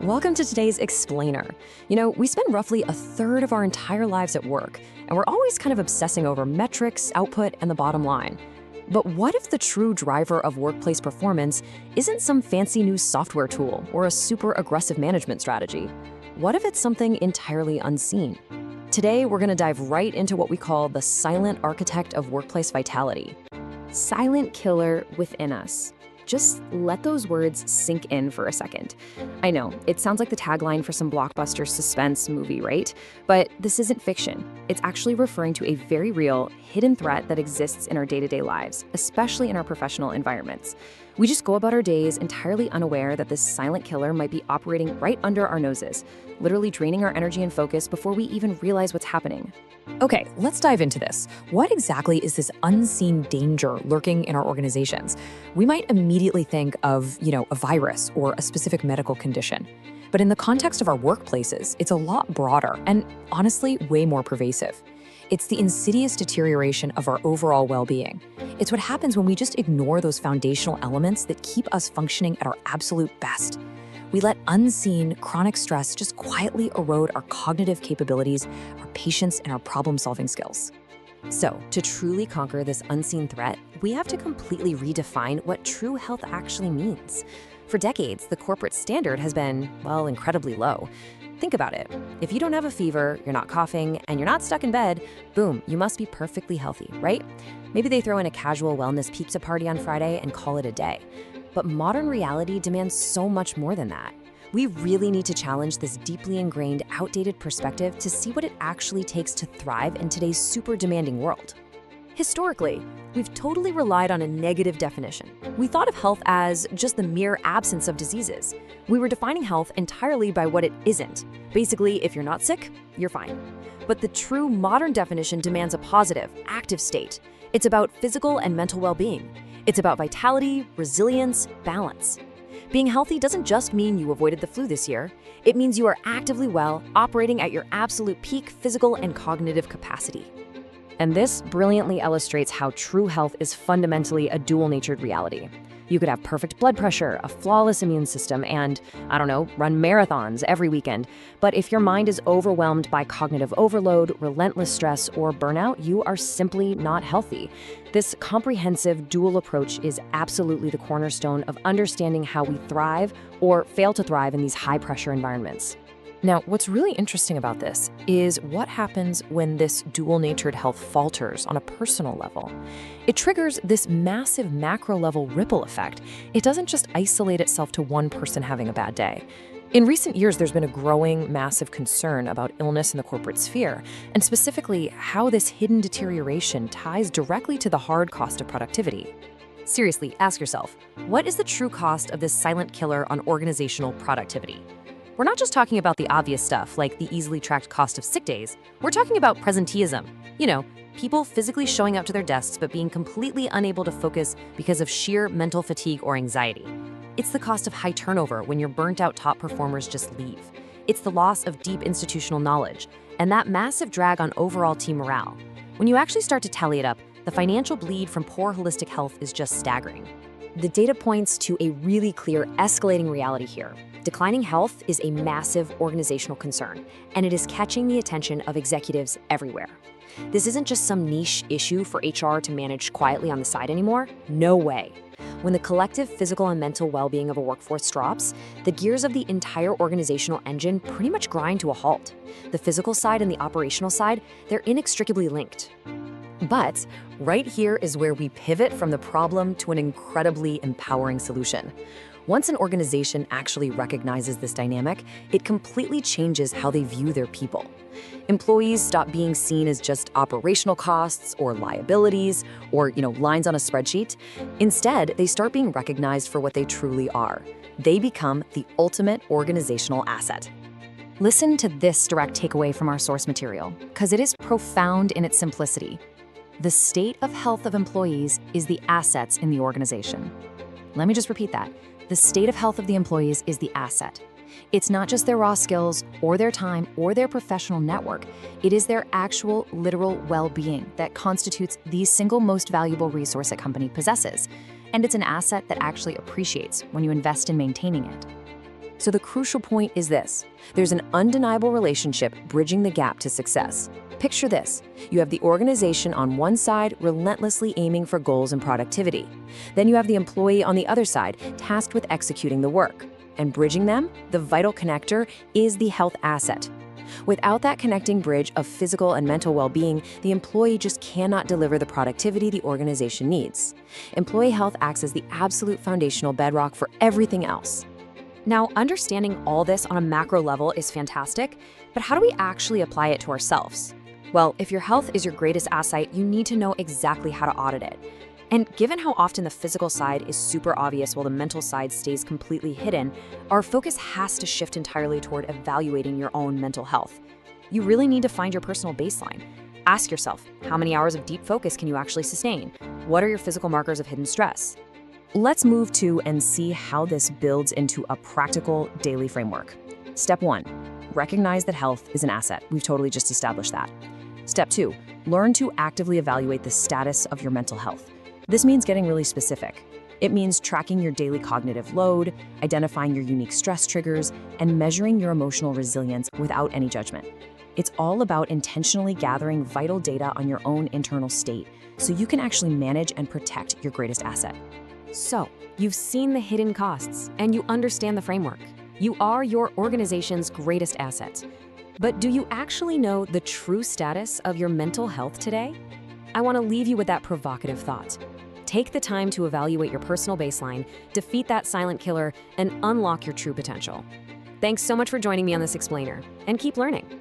Welcome to today's Explainer. We spend roughly a third of our entire lives at work, and we're always kind of obsessing over metrics, output, and the bottom line. But what if the true driver of workplace performance isn't some fancy new software tool or a super aggressive management strategy? What if it's something entirely unseen? Today, we're going to dive right into what we call the silent architect of workplace vitality. Silent killer within us. Just let those words sink in for a second. I know, it sounds like the tagline for some blockbuster suspense movie, right? But this isn't fiction. It's actually referring to a very real, hidden threat that exists in our day-to-day lives, especially in our professional environments. We just go about our days entirely unaware that this silent killer might be operating right under our noses, literally draining our energy and focus before we even realize what's happening. Okay, let's dive into this. What exactly is this unseen danger lurking in our organizations? We might immediately think of, a virus or a specific medical condition. But in the context of our workplaces, it's a lot broader and honestly way more pervasive. It's the insidious deterioration of our overall well-being. It's what happens when we just ignore those foundational elements that keep us functioning at our absolute best. We let unseen, chronic stress just quietly erode our cognitive capabilities, our patience, and our problem-solving skills. So, to truly conquer this unseen threat, we have to completely redefine what true health actually means. For decades, the corporate standard has been, incredibly low. Think about it. If you don't have a fever, you're not coughing, and you're not stuck in bed, boom, you must be perfectly healthy, right? Maybe they throw in a casual wellness pizza party on Friday and call it a day. But modern reality demands so much more than that. We really need to challenge this deeply ingrained, outdated perspective to see what it actually takes to thrive in today's super demanding world. Historically, we've totally relied on a negative definition. We thought of health as just the mere absence of diseases. We were defining health entirely by what it isn't. Basically, if you're not sick, you're fine. But the true modern definition demands a positive, active state. It's about physical and mental well-being. It's about vitality, resilience, balance. Being healthy doesn't just mean you avoided the flu this year. It means you are actively well, operating at your absolute peak physical and cognitive capacity. And this brilliantly illustrates how true health is fundamentally a dual-natured reality. You could have perfect blood pressure, a flawless immune system, and, run marathons every weekend. But if your mind is overwhelmed by cognitive overload, relentless stress, or burnout, you are simply not healthy. This comprehensive dual approach is absolutely the cornerstone of understanding how we thrive or fail to thrive in these high-pressure environments. Now, what's really interesting about this is what happens when this dual-natured health falters on a personal level. It triggers this massive macro-level ripple effect. It doesn't just isolate itself to one person having a bad day. In recent years, there's been a growing, massive concern about illness in the corporate sphere, and specifically how this hidden deterioration ties directly to the hard cost of productivity. Seriously, ask yourself, what is the true cost of this silent killer on organizational productivity? We're not just talking about the obvious stuff, like the easily tracked cost of sick days. We're talking about presenteeism. People physically showing up to their desks but being completely unable to focus because of sheer mental fatigue or anxiety. It's the cost of high turnover when your burnt-out top performers just leave. It's the loss of deep institutional knowledge, and that massive drag on overall team morale. When you actually start to tally it up, the financial bleed from poor holistic health is just staggering. The data points to a really clear escalating reality here. Declining health is a massive organizational concern, and it is catching the attention of executives everywhere. This isn't just some niche issue for HR to manage quietly on the side anymore. No way. When the collective physical and mental well-being of a workforce drops, the gears of the entire organizational engine pretty much grind to a halt. The physical side and the operational side, they're inextricably linked. But right here is where we pivot from the problem to an incredibly empowering solution. Once an organization actually recognizes this dynamic, it completely changes how they view their people. Employees stop being seen as just operational costs or liabilities or, lines on a spreadsheet. Instead, they start being recognized for what they truly are. They become the ultimate organizational asset. Listen to this direct takeaway from our source material, because it is profound in its simplicity. The state of health of employees is the assets in the organization. Let me just repeat that. The state of health of the employees is the asset. It's not just their raw skills or their time or their professional network. It is their actual, literal well-being that constitutes the single most valuable resource a company possesses. And it's an asset that actually appreciates when you invest in maintaining it. So the crucial point is this: there's an undeniable relationship bridging the gap to success. Picture this: you have the organization on one side relentlessly aiming for goals and productivity. Then you have the employee on the other side tasked with executing the work. And bridging them, the vital connector, is the health asset. Without that connecting bridge of physical and mental well-being, the employee just cannot deliver the productivity the organization needs. Employee health acts as the absolute foundational bedrock for everything else. Now, understanding all this on a macro level is fantastic, but how do we actually apply it to ourselves? Well, if your health is your greatest asset, you need to know exactly how to audit it. And given how often the physical side is super obvious while the mental side stays completely hidden, our focus has to shift entirely toward evaluating your own mental health. You really need to find your personal baseline. Ask yourself, how many hours of deep focus can you actually sustain? What are your physical markers of hidden stress? Let's move to and see how this builds into a practical daily framework. Step 1, recognize that health is an asset. We've totally just established that. Step 2, learn to actively evaluate the status of your mental health. This means getting really specific. It means tracking your daily cognitive load, identifying your unique stress triggers, and measuring your emotional resilience without any judgment. It's all about intentionally gathering vital data on your own internal state so you can actually manage and protect your greatest asset. So, you've seen the hidden costs and you understand the framework. You are your organization's greatest asset. But do you actually know the true status of your mental health today? I want to leave you with that provocative thought. Take the time to evaluate your personal baseline, defeat that silent killer, and unlock your true potential. Thanks so much for joining me on this explainer, and keep learning.